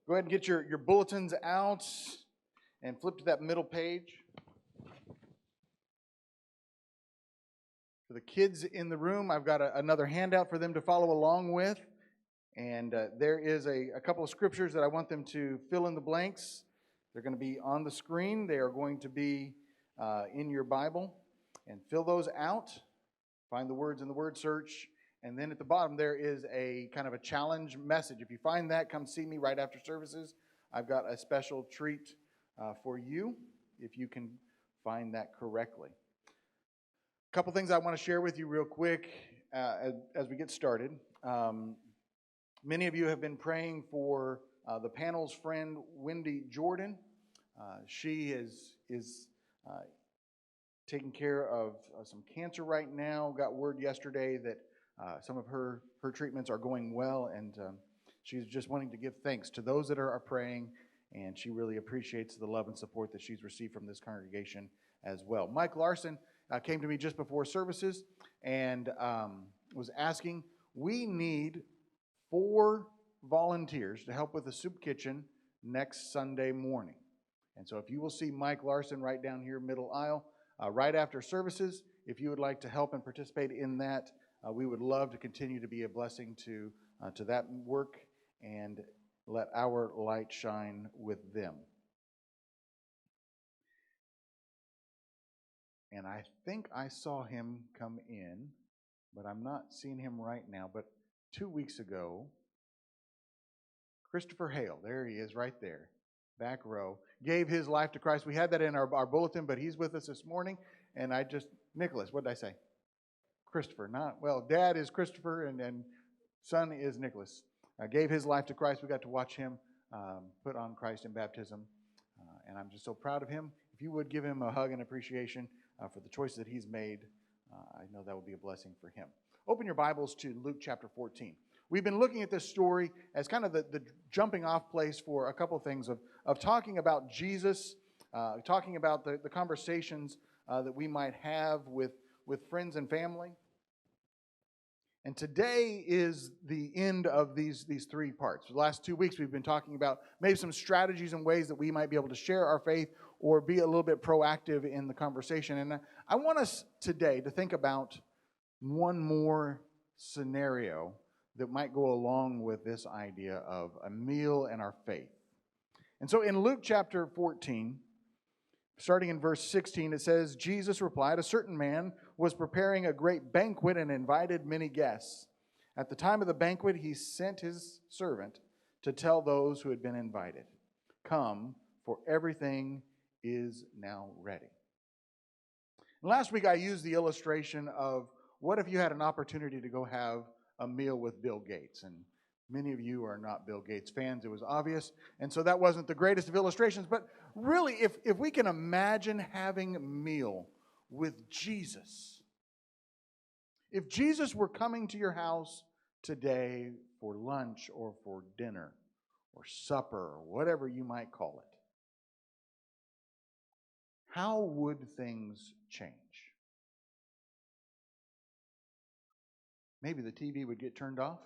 Go ahead and get your bulletins out and flip to that middle page. For the kids in the room, I've got another handout for them to follow along with. And there is a couple of scriptures that I want them to fill in the blanks. They're going to be on the screen. They are going to be in your Bible. And fill those out. Find the words in the word search. And then at the bottom there is a kind of a challenge message. If you find that, come see me right after services. I've got a special treat for you if you can find that correctly. A couple things I want to share with you real quick as we get started. Many of you have been praying for the panel's friend, Wendy Jordan. She is taking care of some cancer right now. Got word yesterday that some of her treatments are going well, and she's just wanting to give thanks to those that are praying, and she really appreciates the love and support that she's received from this congregation as well. Mike Larson came to me just before services and was asking, we need 4 volunteers to help with the soup kitchen next Sunday morning. And so if you will see Mike Larson right down here, middle aisle, right after services, if you would like to help and participate in that, we would love to continue to be a blessing to that work and let our light shine with them. And I think I saw him come in, but I'm not seeing him right now. But 2 weeks ago, Christopher Hale, there he is right there, back row, gave his life to Christ. We had that in our bulletin, but he's with us this morning. And Nicholas, what did I say? Christopher, Dad is Christopher and son is Nicholas. Gave his life to Christ. We got to watch him put on Christ in baptism. And I'm just so proud of him. If you would give him a hug and appreciation for the choices that he's made, I know that would be a blessing for him. Open your Bibles to Luke chapter 14. We've been looking at this story as kind of the jumping off place for a couple of things of talking about Jesus, talking about the conversations that we might have with friends and family. And today is the end of these 3 parts. For the last 2 weeks, we've been talking about maybe some strategies and ways that we might be able to share our faith or be a little bit proactive in the conversation. And I want us today to think about one more scenario that might go along with this idea of a meal and our faith. And so in Luke chapter 14, starting in verse 16, it says, Jesus replied, a certain man was preparing a great banquet and invited many guests. At the time of the banquet, he sent his servant to tell those who had been invited, come, for everything is now ready. And last week, I used the illustration of what if you had an opportunity to go have a meal with Bill Gates. And many of you are not Bill Gates fans. It was obvious. And so that wasn't the greatest of illustrations. But really, if we can imagine having a meal with Jesus. If Jesus were coming to your house today for lunch or for dinner or supper or whatever you might call it, how would things change? Maybe the TV would get turned off.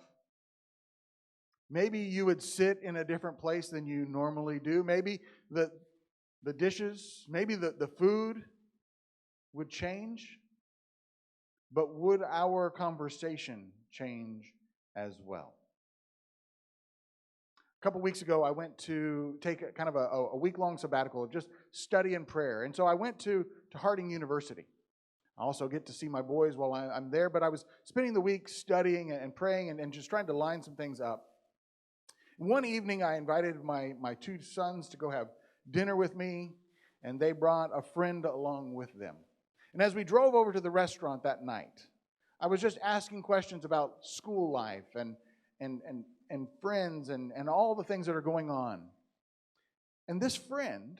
Maybe you would sit in a different place than you normally do. Maybe the dishes, maybe the food would change. But would our conversation change as well? A couple weeks ago, I went to take a kind of a week-long sabbatical of just study and prayer. And so I went to Harding University. I also get to see my boys while I'm there, but I was spending the week studying and praying and just trying to line some things up. One evening, I invited my 2 sons to go have dinner with me, and they brought a friend along with them. And as we drove over to the restaurant that night, I was just asking questions about school life and friends and all the things that are going on. And this friend,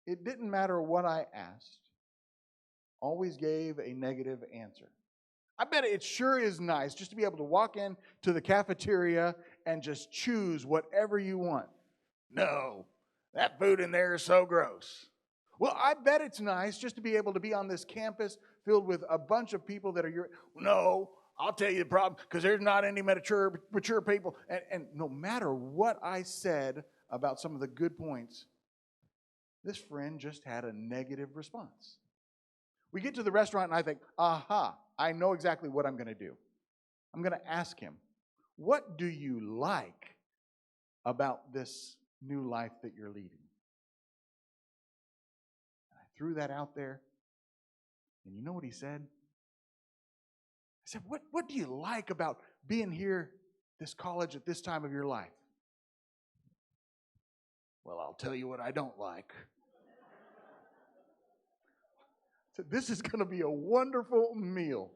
it didn't matter what I asked, always gave a negative answer. I bet it sure is nice just to be able to walk in to the cafeteria and just choose whatever you want. No, that food in there is so gross. Well, I bet it's nice just to be able to be on this campus filled with a bunch of people that are no, I'll tell you the problem, because there's not any mature people. And no matter what I said about some of the good points, this friend just had a negative response. We get to the restaurant and I think, aha, I know exactly what I'm going to do. I'm going to ask him, what do you like about this new life that you're leading? And I threw that out there. And you know what he said? I said, what do you like about being here, this college, at this time of your life? Well, I'll tell you what I don't like. So this is going to be a wonderful meal.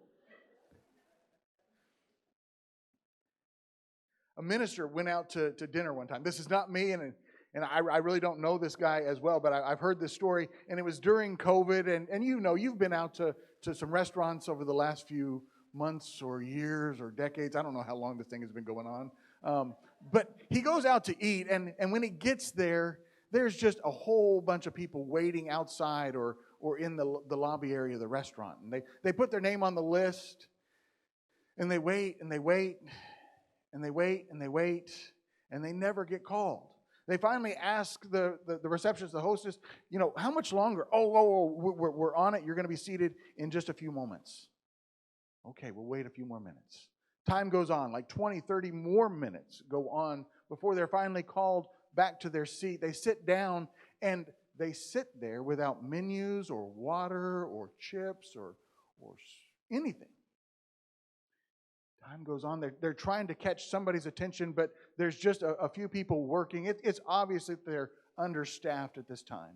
A minister went out to dinner one time. This is not me, and I really don't know this guy as well, but I've heard this story, and it was during COVID, and you know, you've been out to some restaurants over the last few months or years or decades. I don't know how long this thing has been going on. But he goes out to eat, and when he gets there, there's just a whole bunch of people waiting outside or in the lobby area of the restaurant. And they put their name on the list, and they wait, and they wait, and they wait, and they wait, and they never get called. They finally ask the receptionist, the hostess, you know, how much longer? We're on it. You're going to be seated in just a few moments. Okay, we'll wait a few more minutes. Time goes on, like 20, 30 more minutes go on before they're finally called back to their seat. They sit down, and they sit there without menus or water or chips or anything. Time goes on. They're trying to catch somebody's attention, but there's just a few people working. It's obvious that they're understaffed at this time.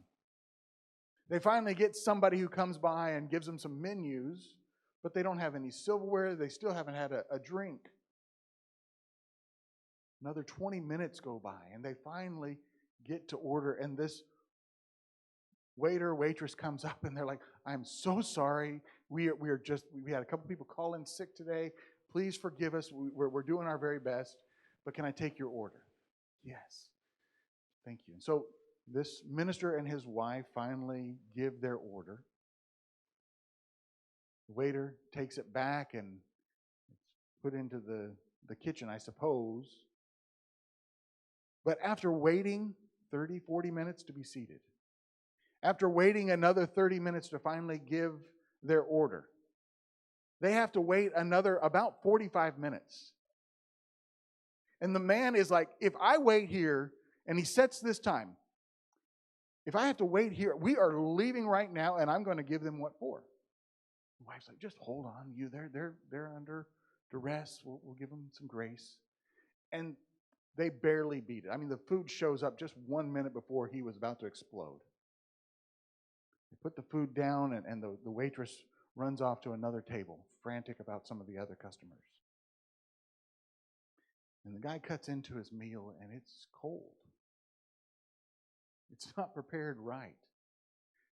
They finally get somebody who comes by and gives them some menus, but they don't have any silverware. They still haven't had a drink. Another 20 minutes go by, and they finally get to order, and this waitress comes up, and they're like, I'm so sorry. We had a couple people call in sick today. Please forgive us. We're doing our very best, but can I take your order? Yes. Thank you. And so this minister and his wife finally give their order. The waiter takes it back and it's put into the kitchen, I suppose. But after waiting 30, 40 minutes to be seated, after waiting another 30 minutes to finally give their order, they have to wait another about 45 minutes. And the man is like, if I wait here, and he sets this time, if I have to wait here, we are leaving right now, and I'm going to give them what for. The wife's like, just hold on, they're under duress. We'll give them some grace. And they barely beat it. I mean, the food shows up just 1 minute before he was about to explode. They put the food down, and the waitress runs off to another table, frantic about some of the other customers. And the guy cuts into his meal, and it's cold. It's not prepared right.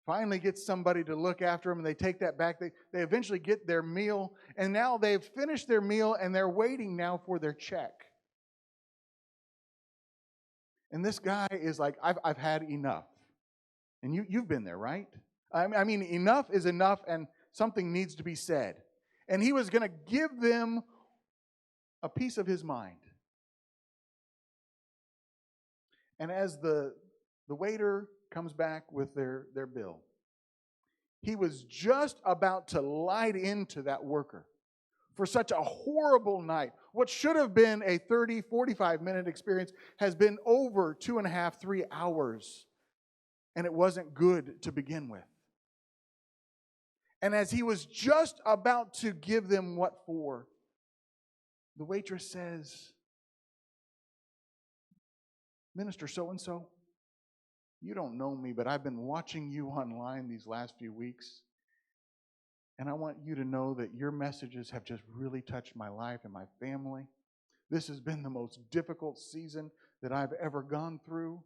Finally gets somebody to look after him, and they take that back. They eventually get their meal, and now they've finished their meal, and they're waiting now for their check. And this guy is like, I've had enough. And you've been there, right? I mean, enough is enough, and something needs to be said. And he was going to give them a piece of his mind. And as the waiter comes back with their bill, he was just about to light into that worker for such a horrible night. What should have been a 30, 45-minute experience has been over 2.5, 3 hours. And it wasn't good to begin with. And as he was just about to give them what for, the waitress says, Minister so-and-so, you don't know me, but I've been watching you online these last few weeks. And I want you to know that your messages have just really touched my life and my family. This has been the most difficult season that I've ever gone through.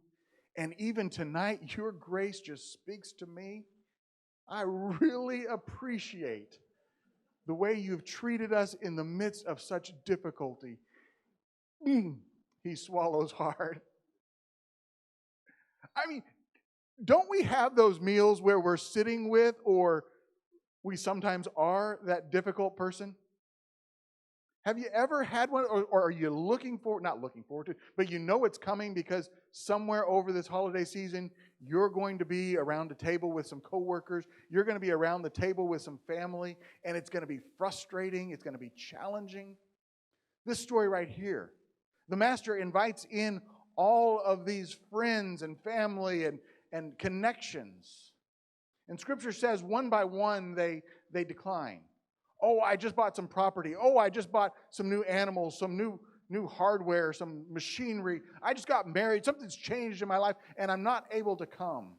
And even tonight, your grace just speaks to me. I really appreciate the way you've treated us in the midst of such difficulty. He swallows hard. I mean, don't we have those meals where we're sitting with, or we sometimes are, that difficult person? Have you ever had one, or are you not looking forward to, but you know it's coming because somewhere over this holiday season, you're going to be around a table with some coworkers, you're going to be around the table with some family, and it's going to be frustrating, it's going to be challenging. This story right here, the master invites in all of these friends and family and connections. And Scripture says one by one they decline. Oh, I just bought some property. Oh, I just bought some new animals, some new hardware, some machinery. I just got married. Something's changed in my life, and I'm not able to come.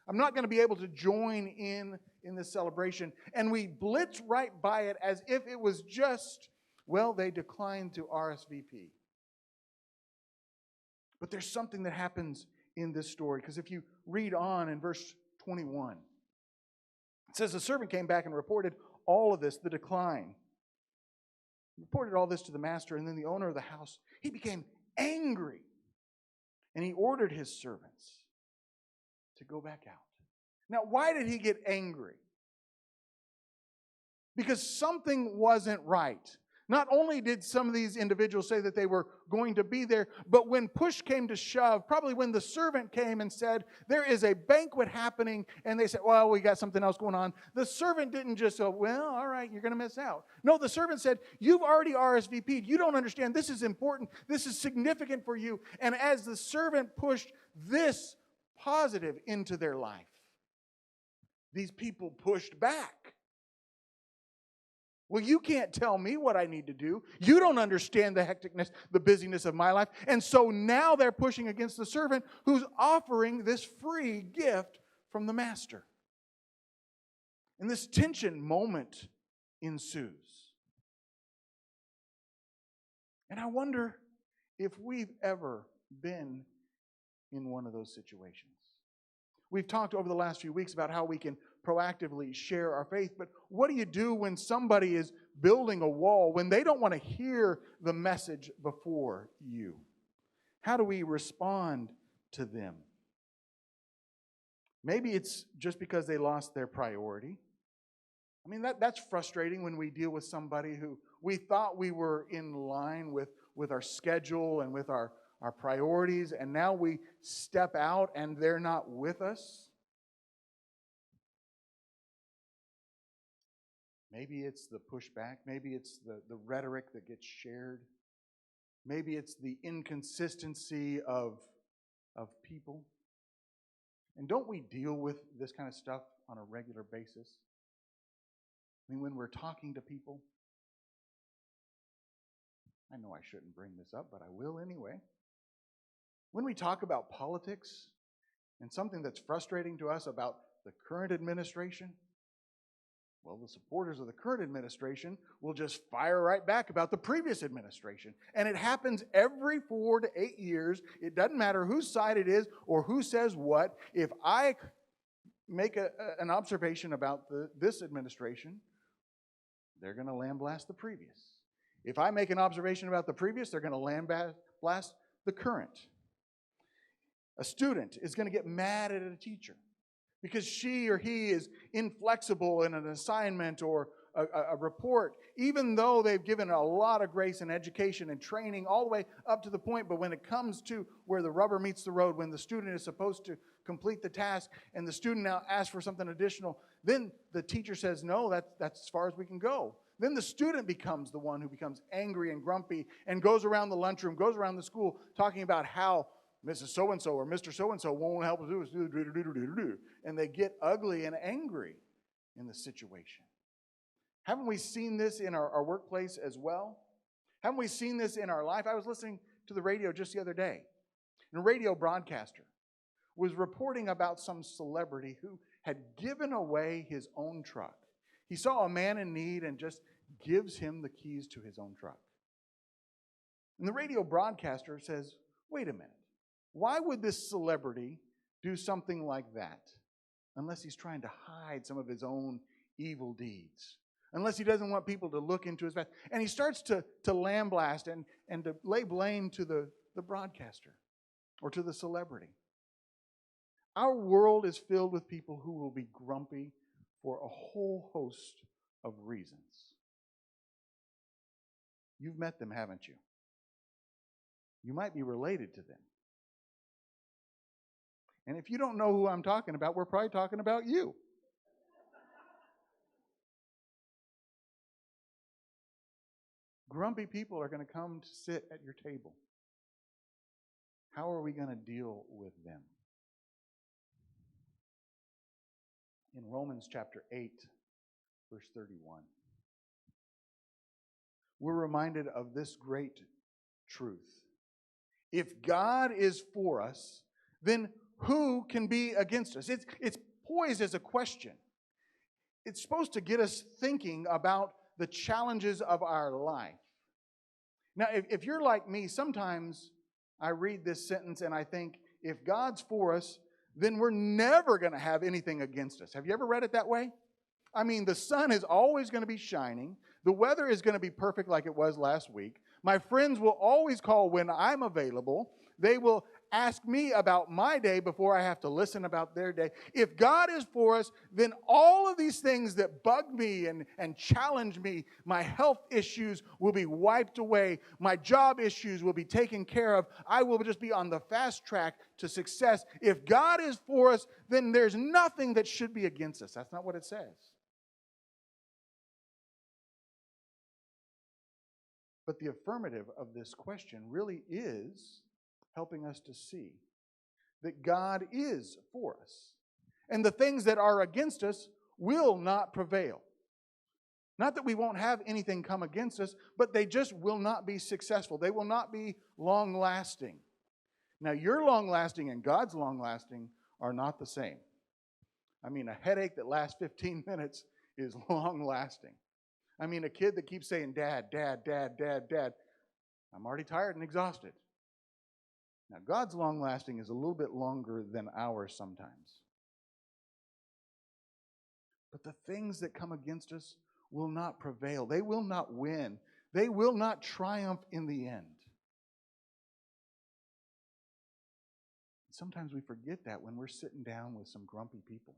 I'm not going to be able to join in this celebration. And we blitz right by it as if it was just, well, they declined to RSVP. But there's something that happens in this story, because if you read on in verse 21, it says, the servant came back and reported all of this, the decline. He reported all this to the master, and then the owner of the house, he became angry. And he ordered his servants to go back out. Now, why did he get angry? Because something wasn't right. Not only did some of these individuals say that they were going to be there, but when push came to shove, probably when the servant came and said, there is a banquet happening, and they said, well, we got something else going on. The servant didn't just go, well, all right, you're going to miss out. No, the servant said, you've already RSVP'd. You don't understand. This is important. This is significant for you. And as the servant pushed this positive into their life, these people pushed back. Well, you can't tell me what I need to do. You don't understand the hecticness, the busyness of my life. And so now they're pushing against the servant who's offering this free gift from the master. And this tension moment ensues. And I wonder if we've ever been in one of those situations. We've talked over the last few weeks about how we can proactively share our faith, but what do you do when somebody is building a wall, when they don't want to hear the message before you? How do we respond to them? Maybe it's just because they lost their priority. I mean, that's frustrating when we deal with somebody who we thought we were in line with our schedule and with our priorities, and now we step out and they're not with us. Maybe it's the pushback. Maybe it's the rhetoric that gets shared. Maybe it's the inconsistency of people. And don't we deal with this kind of stuff on a regular basis? I mean, when we're talking to people, I know I shouldn't bring this up, but I will anyway. When we talk about politics and something that's frustrating to us about the current administration, well, the supporters of the current administration will just fire right back about the previous administration. And it happens every 4 to 8 years. It doesn't matter whose side it is or who says what. If I make an observation about this administration, they're going to lambaste the previous. If I make an observation about the previous, they're going to lambaste the current. A student is going to get mad at a teacher because she or he is inflexible in an assignment or a report, even though they've given a lot of grace and education and training all the way up to the point, but when it comes to where the rubber meets the road, when the student is supposed to complete the task and the student now asks for something additional, then the teacher says, no, that's as far as we can go. Then the student becomes the one who becomes angry and grumpy and goes around the lunchroom, goes around the school talking about how Mrs. So-and-so or Mr. So-and-so won't help us do this. And they get ugly and angry in the situation. Haven't we seen this in our workplace as well? Haven't we seen this in our life? I was listening to the radio just the other day. And a radio broadcaster was reporting about some celebrity who had given away his own truck. He saw a man in need and just gives him the keys to his own truck. And the radio broadcaster says, wait a minute. Why would this celebrity do something like that unless he's trying to hide some of his own evil deeds? Unless he doesn't want people to look into his past. And he starts to lambaste and to lay blame to the broadcaster or to the celebrity. Our world is filled with people who will be grumpy for a whole host of reasons. You've met them, haven't you? You might be related to them. And if you don't know who I'm talking about, we're probably talking about you. Grumpy people are going to come to sit at your table. How are we going to deal with them? In Romans chapter 8, verse 31, we're reminded of this great truth. If God is for us, then who can be against us? It's poised as a question. It's supposed to get us thinking about the challenges of our life. Now, if you're like me, sometimes I read this sentence and I think, if God's for us, then we're never going to have anything against us. Have you ever read it that way? I mean, the sun is always going to be shining. The weather is going to be perfect like it was last week. My friends will always call when I'm available. They will ask me about my day before I have to listen about their day. If God is for us, then all of these things that bug me and challenge me, my health issues will be wiped away. My job issues will be taken care of. I will just be on the fast track to success. If God is for us, then there's nothing that should be against us. That's not what it says. But the affirmative of this question really is helping us to see that God is for us. And the things that are against us will not prevail. Not that we won't have anything come against us, but they just will not be successful. They will not be long-lasting. Now, your long-lasting and God's long-lasting are not the same. I mean, a headache that lasts 15 minutes is long-lasting. I mean, a kid that keeps saying, Dad, Dad, Dad, Dad, Dad. I'm already tired and exhausted. Now, God's long-lasting is a little bit longer than ours sometimes. But the things that come against us will not prevail. They will not win. They will not triumph in the end. Sometimes we forget that when we're sitting down with some grumpy people,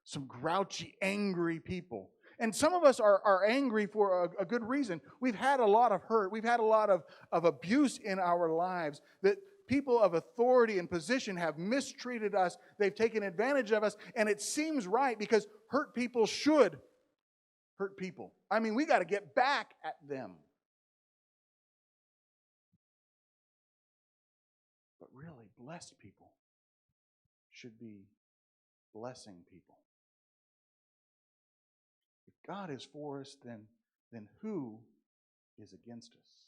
some grouchy, angry people. And some of us are angry for a good reason. We've had a lot of hurt. We've had a lot of abuse in our lives that people of authority and position have mistreated us. They've taken advantage of us. And it seems right because hurt people should hurt people. I mean, we got to get back at them. But really, blessed people should be blessing people. If God is for us, then who is against us?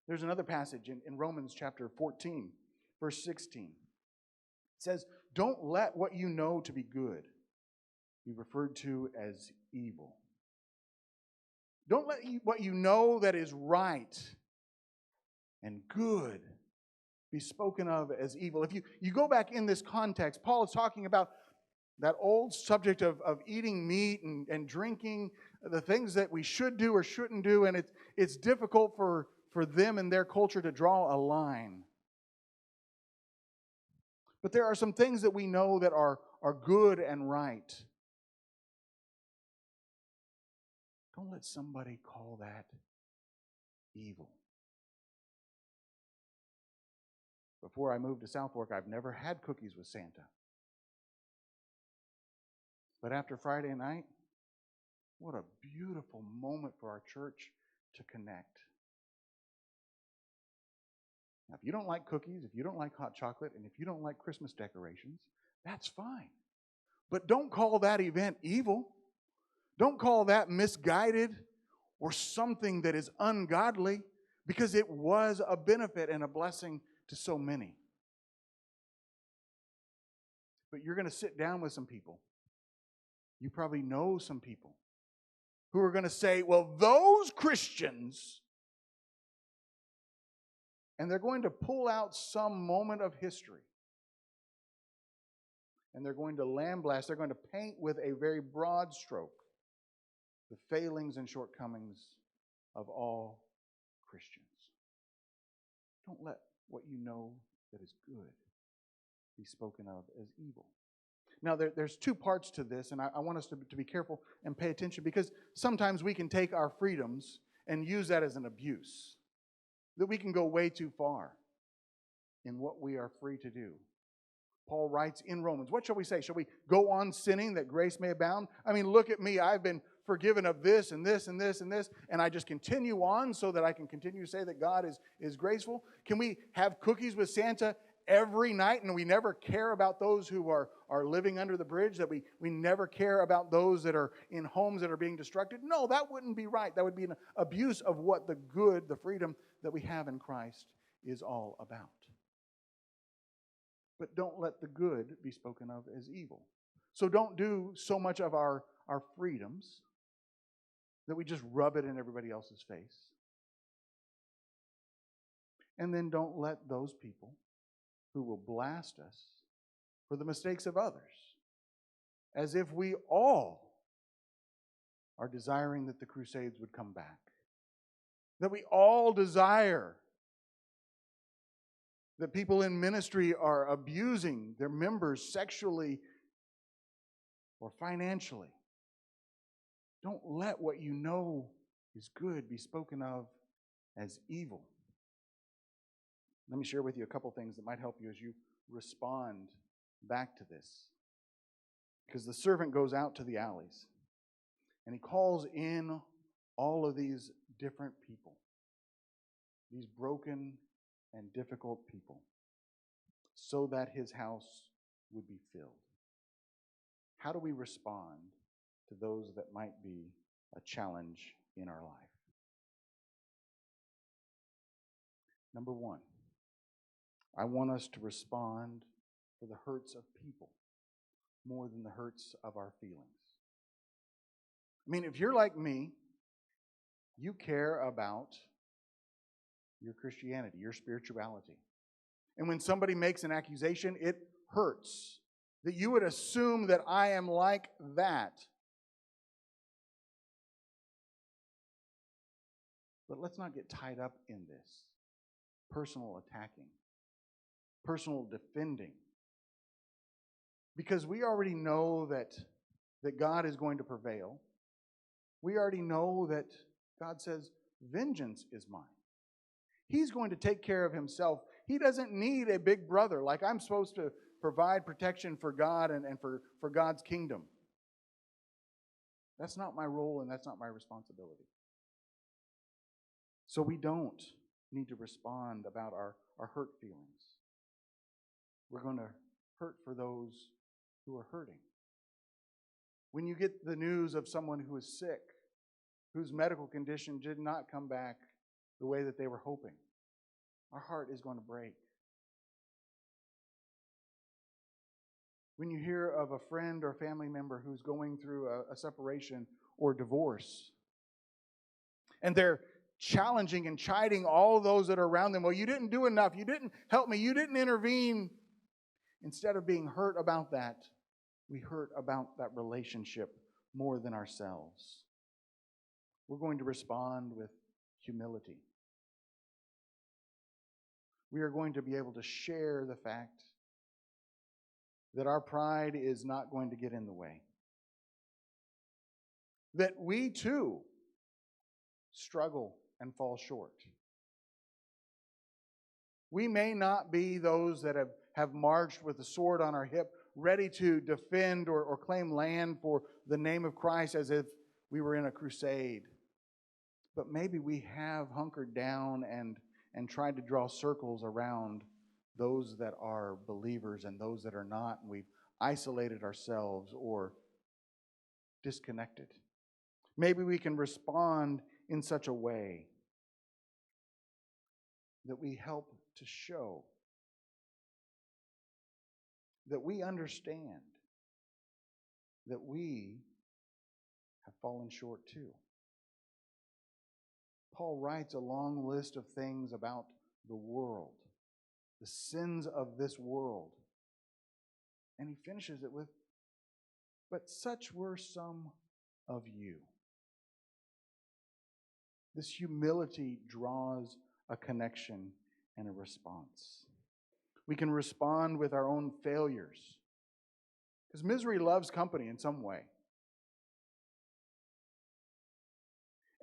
There's another passage in Romans chapter 14, verse 16. It says, don't let what you know to be good be referred to as evil. Don't let what you know that is right and good be spoken of as evil. If you go back in this context, Paul is talking about that old subject of eating meat and drinking, the things that we should do or shouldn't do, and it's difficult for them and their culture to draw a line. But there are some things that we know that are good and right. Don't let somebody call that evil. Before I moved to Southwark, I've never had cookies with Santa. But after Friday night, what a beautiful moment for our church to connect. Now, if you don't like cookies, if you don't like hot chocolate, and if you don't like Christmas decorations, that's fine. But don't call that event evil. Don't call that misguided or something that is ungodly, because it was a benefit and a blessing to so many. But you're going to sit down with some people. You probably know some people who are going to say, well, those Christians, and they're going to pull out some moment of history. And they're going to lambaste, they're going to paint with a very broad stroke the failings and shortcomings of all Christians. Don't let what you know that is good be spoken of as evil. Now, there's two parts to this, and I want us to be careful and pay attention, because sometimes we can take our freedoms and use that as an abuse. That we can go way too far in what we are free to do. Paul writes in Romans, what shall we say? Shall we go on sinning that grace may abound? I mean, look at me. I've been forgiven of this and this and this and this, and I just continue on so that I can continue to say that God is graceful? Can we have cookies with Santa every night and we never care about those who are living under the bridge, that we never care about those that are in homes that are being destructed? No, that wouldn't be right. That would be an abuse of what the good, the freedom that we have in Christ is all about. But don't let the good be spoken of as evil. So don't do so much of our freedoms that we just rub it in everybody else's face. And then don't let those people who will blast us for the mistakes of others, as if we all are desiring that the Crusades would come back. That we all desire that people in ministry are abusing their members sexually or financially. Don't let what you know is good be spoken of as evil. Let me share with you a couple things that might help you as you respond back to this. Because the servant goes out to the alleys and he calls in all of these different people, these broken and difficult people, so that his house would be filled. How do we respond to those that might be a challenge in our life? Number one, I want us to respond for the hurts of people more than the hurts of our feelings. I mean, if you're like me, you care about your Christianity, your spirituality. And when somebody makes an accusation, it hurts. That you would assume that I am like that. But let's not get tied up in this. Personal attacking. Personal defending. Because we already know that God is going to prevail. We already know that God says, vengeance is mine. He's going to take care of himself. He doesn't need a big brother. Like I'm supposed to provide protection for God and for God's kingdom. That's not my role and that's not my responsibility. So we don't need to respond about our hurt feelings. We're going to hurt for those who are hurting. When you get the news of someone who is sick, whose medical condition did not come back the way that they were hoping, our heart is going to break. When you hear of a friend or family member who's going through a separation or divorce, and they're challenging and chiding all those that are around them, well, you didn't do enough, you didn't help me, you didn't intervene. Instead of being hurt about that, we hurt about that relationship more than ourselves. We're going to respond with humility. We are going to be able to share the fact that our pride is not going to get in the way. That we too struggle and fall short. We may not be those that have marched with a sword on our hip, ready to defend or claim land for the name of Christ as if we were in a crusade. But maybe we have hunkered down and tried to draw circles around those that are believers and those that are not, and we've isolated ourselves or disconnected. Maybe we can respond in such a way that we help to show that we understand that we have fallen short too. Paul writes a long list of things about the world, the sins of this world. And he finishes it with, but such were some of you. This humility draws a connection and a response. We can respond with our own failures, because misery loves company in some way.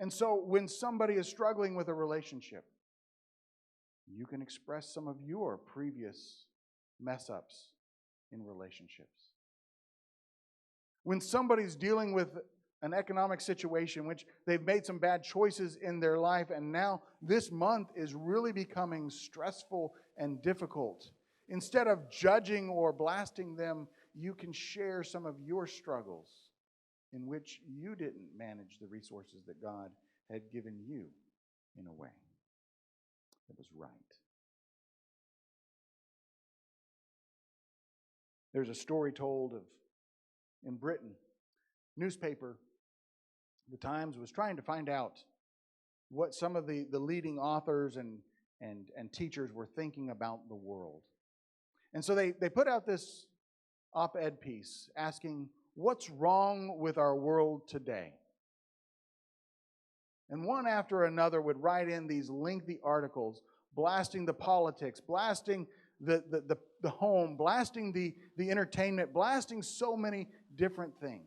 And so when somebody is struggling with a relationship, you can express some of your previous mess-ups in relationships. When somebody's dealing with an economic situation, which they've made some bad choices in their life, and now this month is really becoming stressful and difficult, instead of judging or blasting them, you can share some of your struggles in which you didn't manage the resources that God had given you in a way that was right. There's a story told of, in Britain, newspaper, the Times was trying to find out what some of the leading authors and teachers were thinking about the world. And so they put out this op-ed piece asking, what's wrong with our world today? And one after another would write in these lengthy articles, blasting the politics, blasting the home, blasting the entertainment, blasting so many different things.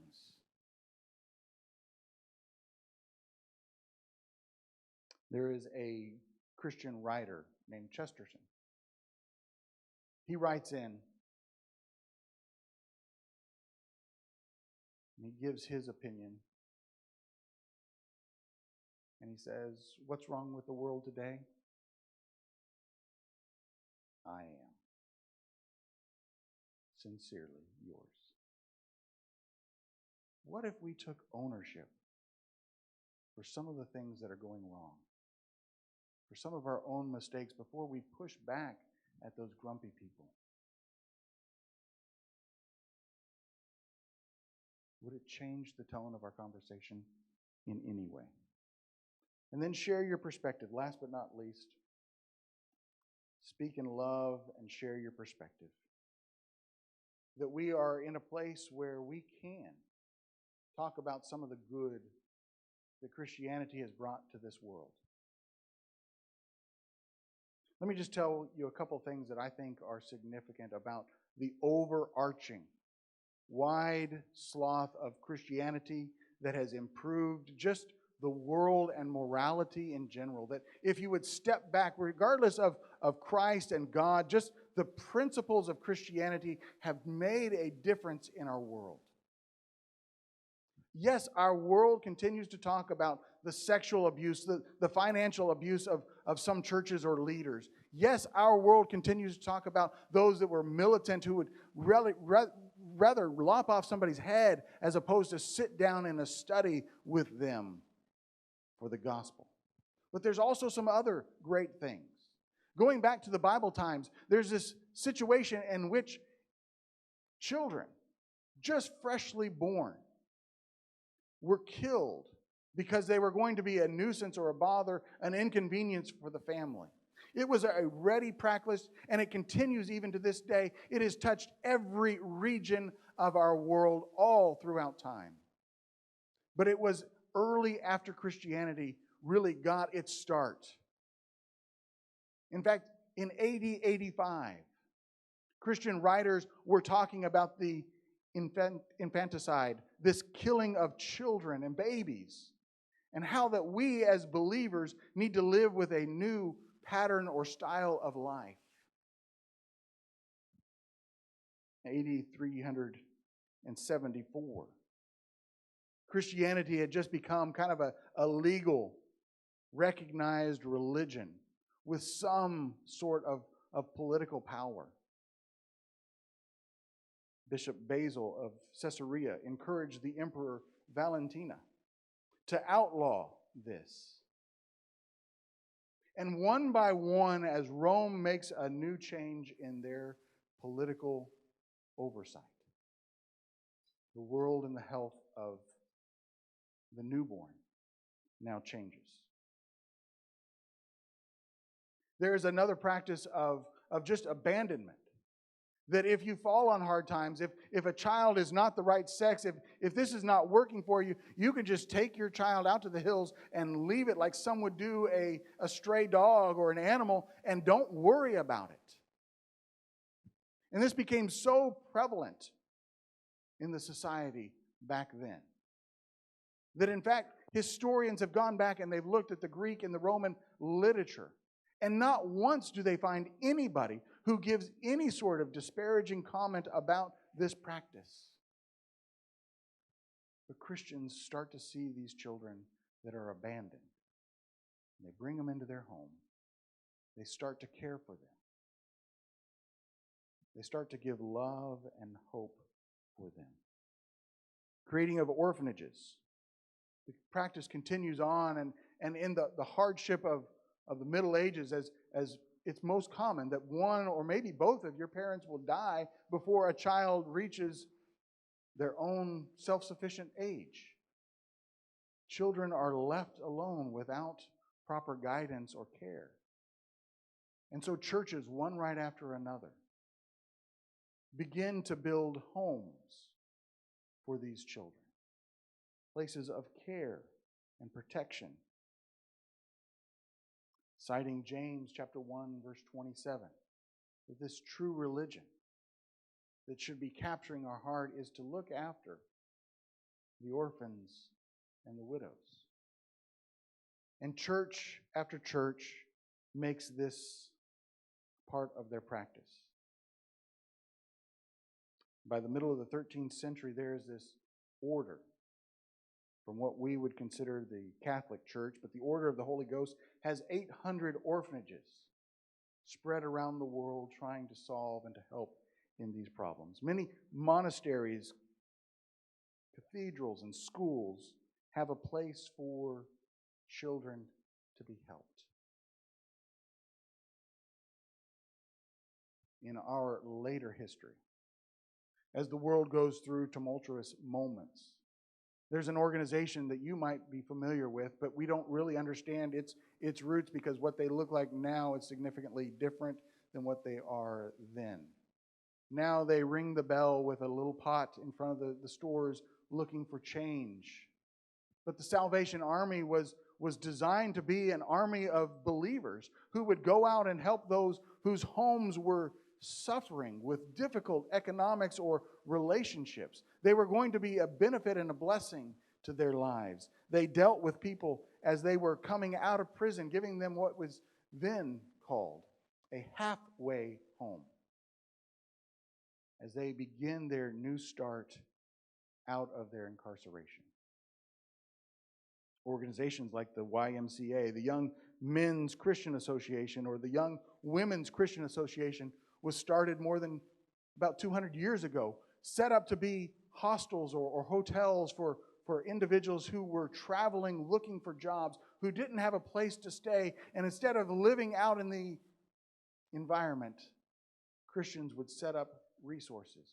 There is a Christian writer named Chesterton. He writes in, and he gives his opinion. And he says, what's wrong with the world today? I am. Sincerely yours. What if we took ownership for some of the things that are going wrong? For some of our own mistakes before we push back at those grumpy people? Would it change the tone of our conversation in any way? And then share your perspective. Last but not least, speak in love and share your perspective. That we are in a place where we can talk about some of the good that Christianity has brought to this world. Let me just tell you a couple things that I think are significant about the overarching, wide swath of Christianity that has improved just the world and morality in general. That if you would step back, regardless of Christ and God, just the principles of Christianity have made a difference in our world. Yes, our world continues to talk about the sexual abuse, the financial abuse of some churches or leaders. Yes, our world continues to talk about those that were militant who would rather lop off somebody's head as opposed to sit down in a study with them for the gospel. But there's also some other great things. Going back to the Bible times, there's this situation in which children, just freshly born, were killed because they were going to be a nuisance or a bother, an inconvenience for the family. It was a ready practice, and it continues even to this day. It has touched every region of our world all throughout time. But it was early after Christianity really got its start. In fact, in AD 85, Christian writers were talking about the infanticide, this killing of children and babies, and how that we as believers need to live with a new pattern or style of life. AD 374. Christianity had just become kind of a legal, recognized religion with some sort of political power. Bishop Basil of Caesarea encouraged the Emperor Valentina to outlaw this. And one by one, as Rome makes a new change in their political oversight, the world and the health of the newborn now changes. There is another practice of just abandonment. That if you fall on hard times, if a child is not the right sex, if this is not working for you, you can just take your child out to the hills and leave it like some would do a stray dog or an animal, and don't worry about it. And this became so prevalent in the society back then that in fact, Historians have gone back and they've looked at the Greek and the Roman literature. And not once do they find anybody who gives any sort of disparaging comment about this practice. But Christians start to see these children that are abandoned. They bring them into their home. They start to care for them. They start to give love and hope for them. Creating of orphanages. The practice continues on, and in the hardship of the Middle Ages, as it's most common that one or maybe both of your parents will die before a child reaches their own self-sufficient age. Children are left alone without proper guidance or care. And so churches, one right after another, begin to build homes for these children. Places of care and protection. Citing James chapter 1, verse 27, that this true religion that should be capturing our heart is to look after the orphans and the widows. And church after church makes this part of their practice. By the middle of the 13th century, there is this order from what we would consider the Catholic Church, but the Order of the Holy Ghost has 800 orphanages spread around the world trying to solve and to help in these problems. Many monasteries, cathedrals, and schools have a place for children to be helped. In our later history, as the world goes through tumultuous moments, there's an organization that you might be familiar with, but we don't really understand its roots because what they look like now is significantly different than what they are then. Now they ring the bell with a little pot in front of the stores looking for change. But the Salvation Army was designed to be an army of believers who would go out and help those whose homes were suffering with difficult economics or relationships. They were going to be a benefit and a blessing to their lives. They dealt with people as they were coming out of prison, giving them what was then called a halfway home, as they begin their new start out of their incarceration. Organizations like the YMCA, the Young Men's Christian Association, or the Young Women's Christian Association was started more than about 200 years ago, set up to be hostels or hotels for individuals who were traveling looking for jobs, who didn't have a place to stay, and instead of living out in the environment, Christians would set up resources,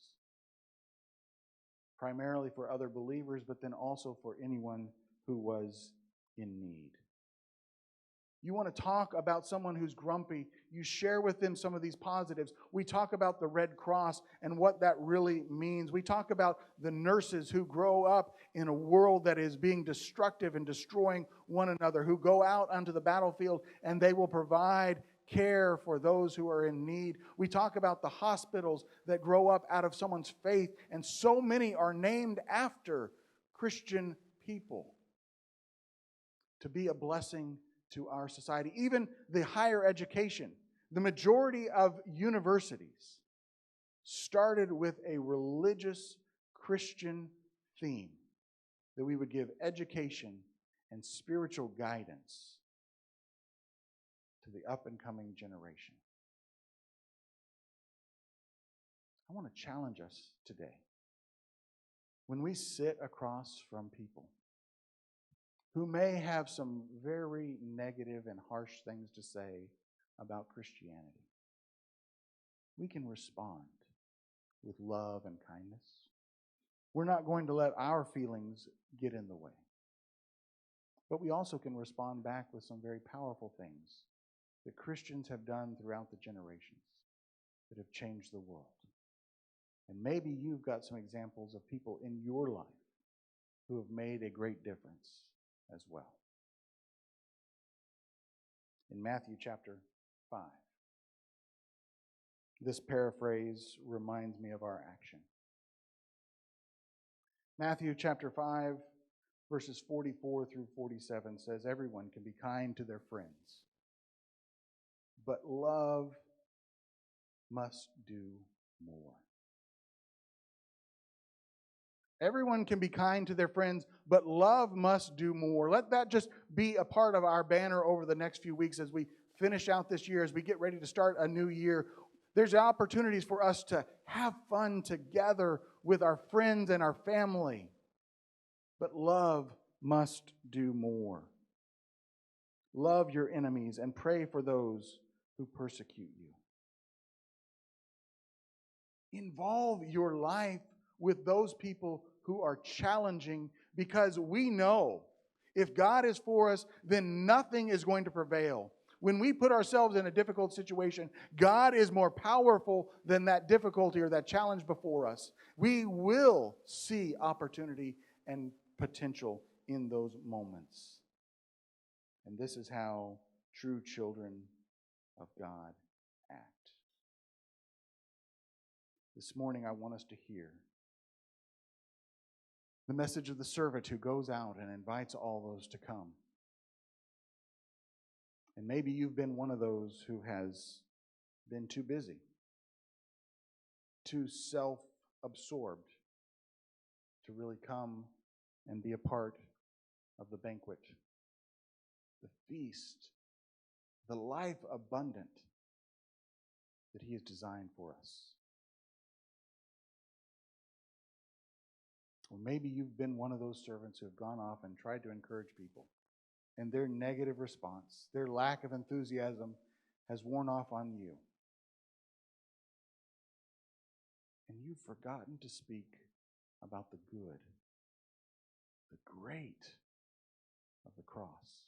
primarily for other believers, but then also for anyone who was in need. You want to talk about someone who's grumpy, you share with them some of these positives. We talk about the Red Cross and what that really means. We talk about the nurses who grow up in a world that is being destructive and destroying one another, who go out onto the battlefield and they will provide care for those who are in need. We talk about the hospitals that grow up out of someone's faith, and so many are named after Christian people to be a blessing to our society. Even the higher education, the majority of universities started with a religious Christian theme, that we would give education and spiritual guidance to the up-and-coming generation. I want to challenge us today. When we sit across from people who may have some very negative and harsh things to say about Christianity, we can respond with love and kindness. We're not going to let our feelings get in the way. But we also can respond back with some very powerful things that Christians have done throughout the generations that have changed the world. And maybe you've got some examples of people in your life who have made a great difference as well. In Matthew chapter 5, this paraphrase reminds me of our action. Matthew chapter 5, verses 44 through 47 says, everyone can be kind to their friends, but love must do more. Everyone can be kind to their friends, but love must do more. Let that just be a part of our banner over the next few weeks as we finish out this year, as we get ready to start a new year. There's opportunities for us to have fun together with our friends and our family. But love must do more. Love your enemies and pray for those who persecute you. Involve your life with those people who are challenging, because we know if God is for us, then nothing is going to prevail. When we put ourselves in a difficult situation, God is more powerful than that difficulty or that challenge before us. We will see opportunity and potential in those moments. And this is how true children of God act. This morning, I want us to hear the message of the servant who goes out and invites all those to come. And maybe you've been one of those who has been too busy, too self-absorbed to really come and be a part of the banquet, the feast, the life abundant that He has designed for us. Or maybe you've been one of those servants who have gone off and tried to encourage people, and their negative response, their lack of enthusiasm has worn off on you. And you've forgotten to speak about the good, the great of the cross,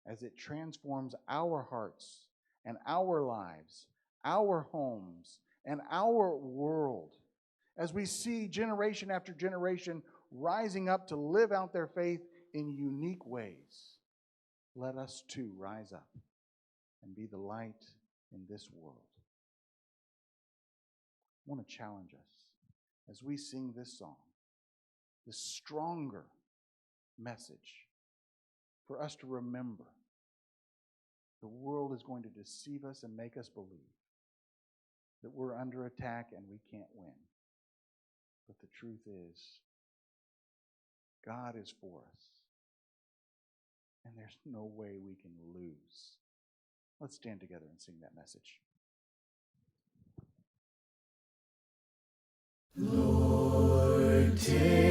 as it transforms our hearts and our lives, our homes, and our world. As we see generation after generation rising up to live out their faith in unique ways, let us too rise up and be the light in this world. I want to challenge us as we sing this song, this stronger message, for us to remember the world is going to deceive us and make us believe that we're under attack and we can't win. But the truth is, God is for us, and there's no way we can lose. Let's stand together and sing that message. Lord, take